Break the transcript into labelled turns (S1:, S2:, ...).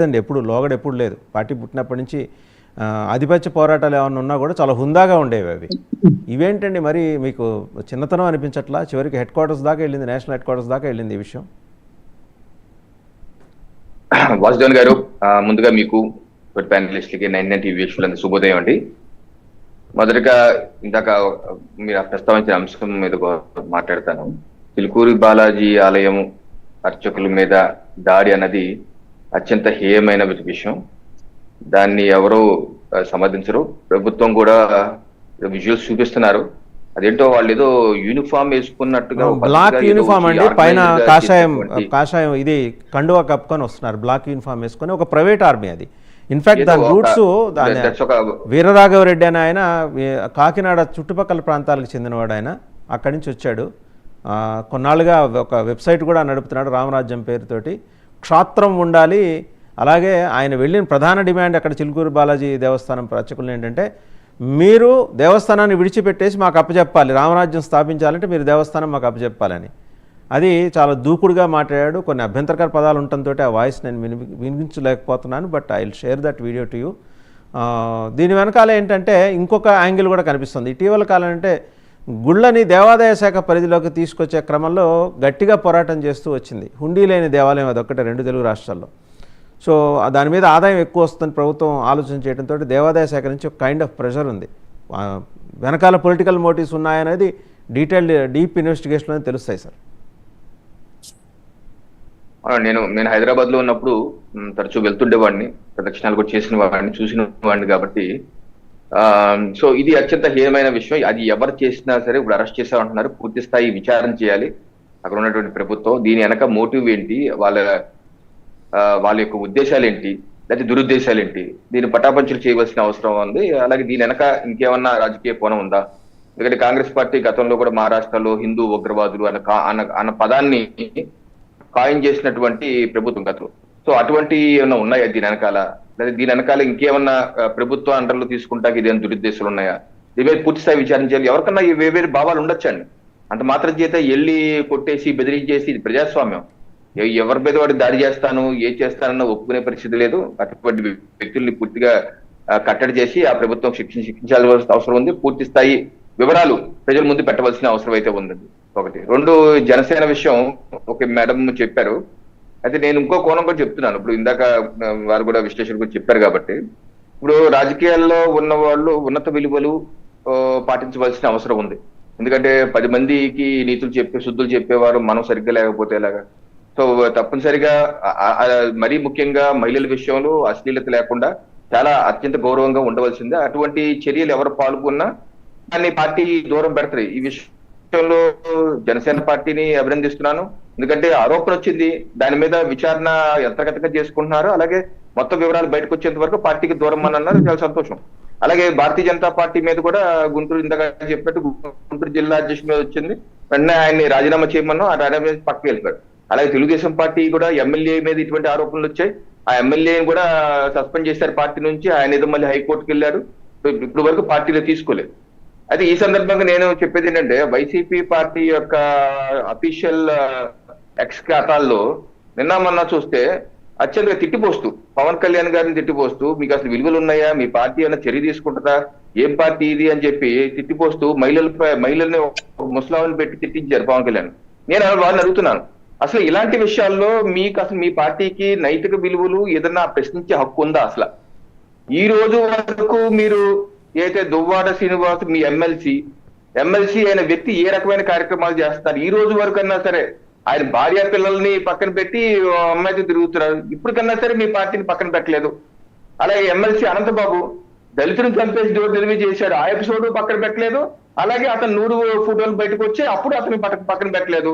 S1: అండి, ఎప్పుడు లోగడ ఎప్పుడు లేదు. పార్టీ పుట్టినప్పటి నుంచి ఆధిపత్య పోరాటాలు ఏమన్నా ఉన్నా కూడా చాలా హుందాగా ఉండేవి అవి. ఇవేంటండి మరి మీకు చిన్నతనం అనిపించట్లా? చివరికి హెడ్ క్వార్టర్స్ దాకా వెళ్ళింది, నేషనల్ హెడ్ క్వార్టర్స్ దాకా వెళ్ళింది ఈ విషయం.
S2: వాసుదేవన్ గారు, ముందుగా మీకు ప్యానలిస్ట్లకి 99 టీవీ వీక్షకులందరికీ శుభోదయం అండి. మొదటగా ఇందాక మీరు ప్రస్తావించిన అంశం మీద మాట్లాడతాను. చిలుకూరి బాలాజీ ఆలయం అర్చకుల మీద దాడి అన్నది అత్యంత హేయమైన విషయం. దాన్ని ఎవరు సమర్థించరు. ప్రభుత్వం కూడా విజువల్స్ చూపిస్తున్నారు. అదేంటో వాళ్ళు ఏదో యూనిఫామ్ వేసుకున్నట్టుగా,
S1: బ్లాక్ యూనిఫామ్ అండి, పైన కాషాయం ఇది కండువా కప్పుకొని వస్తున్నారు. బ్లాక్ యూనిఫామ్ వేసుకొని ఒక ప్రైవేట్ ఆర్మీ అది. ఇన్ఫాక్ట్ దాని రూట్స్ వీరరాఘవరెడ్డి అని ఆయన కాకినాడ చుట్టుపక్కల ప్రాంతాలకు చెందినవాడు. ఆయన అక్కడి నుంచి వచ్చాడు. కొన్నాళ్ళుగా ఒక వెబ్సైట్ కూడా నడుపుతున్నాడు రామరాజ్యం పేరుతోటి. క్షాత్రం ఉండాలి. అలాగే ఆయన వెళ్ళిన ప్రధాన డిమాండ్ అక్కడ చిలుకూరు బాలాజీ దేవస్థానం అర్చకులు ఏంటంటే, మీరు దేవస్థానాన్ని విడిచిపెట్టేసి మాకు అప్పచెప్పాలి, రామరాజ్యం స్థాపించాలంటే మీరు దేవస్థానం మాకు అప్పచెప్పాలని. అది చాలా దూకుడుగా మాట్లాడాడు. కొన్ని అభ్యంతరకర పదాలు ఉండటంతో ఆ వాయిస్ నేను వినిపించలేకపోతున్నాను. But I will share that video to you. దీని వెనకాల ఏంటంటే ఇంకొక యాంగిల్ కూడా కనిపిస్తుంది. ఇటీవల కాలం అంటే గుళ్ళని దేవాదాయ శాఖ పరిధిలోకి తీసుకొచ్చే క్రమంలో గట్టిగా పోరాటం చేస్తూ వచ్చింది. హుండీ లేని దేవాలయం అదొక్కటే 2 తెలుగు రాష్ట్రాల్లో. సో దాని మీద ఆదాయం ఎక్కువ వస్తుందని ప్రభుత్వం ఆలోచన చేయడంతో దేవాదాయ శాఖ నుంచి ఒక కైండ్ ఆఫ్ ప్రెషర్ ఉంది. వెనకాల పొలిటికల్ మోటివ్స్ ఉన్నాయనేది డీప్ ఇన్వెస్టిగేషన్లోనే తెలుస్తాయి సార్.
S2: నేను హైదరాబాద్ లో ఉన్నప్పుడు తరచూ వెళ్తుండేవాడిని, ప్రదక్షిణాలు కూడా చేసిన వాడిని, చూసిన వాడిని కాబట్టి సో ఇది అత్యంత హేయమైన విషయం. అది ఎవరు చేసినా సరే ఇప్పుడు అరెస్ట్ చేశామంటున్నారు. పూర్తి స్థాయి విచారణ చేయాలి అక్కడ ఉన్నటువంటి ప్రభుత్వం. దీని వెనక మోటివ్ ఏంటి, వాళ్ళ యొక్క ఉద్దేశాలు ఏంటి, లేకపోతే దురుద్దేశాలు ఏంటి, దీన్ని పటాపంచలు చేయవలసిన అవసరం ఉంది. అలాగే దీని వెనక ఇంకేమన్నా రాజకీయ కోణం ఉందా? ఎందుకంటే కాంగ్రెస్ పార్టీ గతంలో కూడా మహారాష్ట్రలో హిందూ ఉగ్రవాదులు అన్న పదాన్ని కాయిన్ చేసినటువంటి ప్రభుత్వం గతంలో. సో అటువంటి ఏమైనా ఉన్నాయా దీని వెనకాల? లేదా దీని వెనకాల ఇంకేమన్నా ప్రభుత్వ అండర్లో తీసుకుంటాకి ఇదేమైనా దురుద్దేశాలు ఉన్నాయా? దీని పూర్తి స్థాయి విచారణ చేయాలి. ఎవరికన్నా ఈ వేవేరు భావాలు ఉండొచ్చండి. అంత మాత్రం చేత వెళ్ళి కొట్టేసి బెదిరించేసి ఇది ప్రజాస్వామ్యం. ఎవరి మీద వాడు దాడి చేస్తాను, ఏ చేస్తానన్న ఒప్పుకునే పరిస్థితి లేదు. అటువంటి వ్యక్తుల్ని పూర్తిగా కట్టడి చేసి ఆ ప్రభుత్వం శిక్షించాల్సిన అవసరం ఉంది. పూర్తి స్థాయి వివరాలు ప్రజల ముందు పెట్టవలసిన అవసరం అయితే ఉందండి. 1. 2, జనసేన విషయం ఒక మేడం చెప్పారు. అయితే నేను ఇంకో కోణం కూడా చెప్తున్నాను. ఇప్పుడు ఇందాక వారు కూడా విశ్లేషణ కూడా చెప్పారు కాబట్టి, ఇప్పుడు రాజకీయాల్లో ఉన్న వాళ్ళు ఉన్నత విలువలు పాటించవలసిన అవసరం ఉంది. ఎందుకంటే 10 మందికి నీతులు శుద్ధులు చెప్పేవారు మనం సరిగ్గా లేకపోతే ఎలాగా? సో తప్పనిసరిగా మరీ ముఖ్యంగా మహిళల విషయంలో అశ్లీలత లేకుండా చాలా అత్యంత గౌరవంగా ఉండవలసిందే. అటువంటి చర్యలు ఎవరు పాల్గొన్నా దాన్ని పార్టీ దూరం పెడతారు. ఈ విషయంలో జనసేన పార్టీని అభినందిస్తున్నాను. ఎందుకంటే ఆరోపణ వచ్చింది, దాని మీద విచారణ ఎంతగతగా చేసుకుంటున్నారు. అలాగే మొత్తం వివరాలు బయటకు వచ్చేంత వరకు పార్టీకి దూరం అని అన్నారు. చాలా సంతోషం. అలాగే భారతీయ జనతా పార్టీ మీద కూడా గుంటూరు ఇందాక చెప్పినట్టు గుంటూరు జిల్లా అధ్యక్షుడు మీద వచ్చింది. వెంటనే ఆయన్ని రాజీనామా చేయమన్నా ఆ రాజీనామా పక్కకి వెళ్ళిపోయాడు. అలాగే తెలుగుదేశం పార్టీ కూడా ఎమ్మెల్యే మీద ఇటువంటి ఆరోపణలు వచ్చాయి. ఆ ఎమ్మెల్యేని కూడా సస్పెండ్ చేశారు పార్టీ నుంచి. ఆయన ఏదో మళ్ళీ హైకోర్టుకు వెళ్ళారు. ఇప్పుడు వరకు పార్టీలో తీసుకోలేదు. అయితే ఈ సందర్భంగా నేను చెప్పేది ఏంటంటే, వైసీపీ పార్టీ యొక్క అఫీషియల్ ఎక్స్ ఖాతాల్లో నిన్న మొన్న చూస్తే అత్యంత తిట్టిపోస్తూ పవన్ కళ్యాణ్ గారిని తిట్టిపోస్తూ, మీకు అసలు విలువలు ఉన్నాయా, మీ పార్టీ అన్న చర్య తీసుకుంటుందా, ఏం పార్టీ ఇది అని చెప్పి తిట్టిపోస్తూ మహిళల్ని ముస్లాంలను పెట్టి తిట్టించారు పవన్ కళ్యాణ్. నేను వారిని అడుగుతున్నాను, అసలు ఇలాంటి విషయాల్లో మీకు అసలు మీ పార్టీకి నైతిక విలువలు ఏదన్నా ప్రశ్నించే హక్కు ఉందా? అసలు ఈ రోజు వరకు మీరు ఏదైతే దువ్వాడ శ్రీనివాస్ మీ ఎమ్మెల్సీ అయిన వ్యక్తి ఏ రకమైన కార్యక్రమాలు చేస్తున్నారు? ఈ రోజు వరకు అన్నా సరే ఆయన భార్య పిల్లల్ని పక్కన పెట్టి అమ్మాయితో తిరుగుతున్నారు. ఇప్పుడు కన్నా సరే మీ పార్టీని పక్కన పెట్టలేదు. అలాగే ఎమ్మెల్సీ అనంతబాబు దళితులను చంపేసి డోర్ డెలివరీ చేశాడు, ఆ ఎపిసోడ్ పక్కన పెట్టలేదు. అలాగే అతను 100 ఫోటోలు బయటకు వచ్చి అప్పుడు అతను పక్కన పెట్టలేదు.